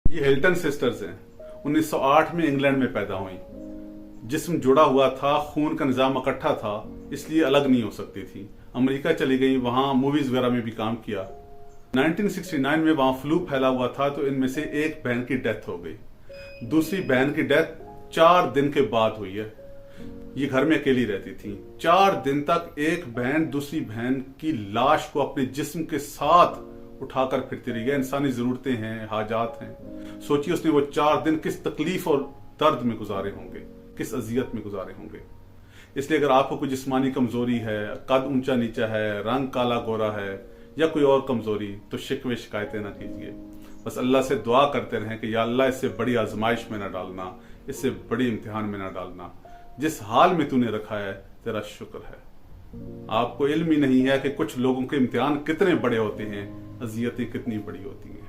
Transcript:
ये Hilton sisters हैं। 1908 में इंग्लैंड में पैदा हुई। जिस्म जुड़ा हुआ था, खून का निजाम इकट्ठा था, इसलिए अलग नहीं हो सकती थी। अमेरिका चली गई, वहां मूवीज वगैरह में भी काम किया। 1969 में वहां फ्लू फैला हुआ था, तो इनमें से एक बहन की डेथ हो गई। दूसरी बहन की डेथ 4 दिन के बाद हुई है। ये घर में अकेली रहती थी। 4 दिन तक एक बहन दूसरी बहन की लाश को अपने जिस्म के साथ उठाकर फिरती रही है। इंसानी जरूरतें हैं, हाजात हैं। सोचिए उसने वो 4 दिन किस तकलीफ और दर्द में गुजारे होंगे, किस अजियत में गुजारे होंगे। इसलिए अगर आपको कोई जिस्मानी कमजोरी है, कद ऊंचा नीचा है, रंग काला गोरा है या कोई और कमजोरी, तो शिकवे शिकायतें ना कीजिए। बस अल्लाह से दुआ करते रहें कि या अल्लाह इससे बड़ी आजमाइश में ना डालना, इससे बड़ी इम्तिहान में ना डालना। जिस हाल में तूने रखा है तेरा शुक्र है। आपको इल्म ही नहीं है कि कुछ लोगों के इम्तिहान कितने बड़े होते हैं, अजियतें कितनी बड़ी होती हैं।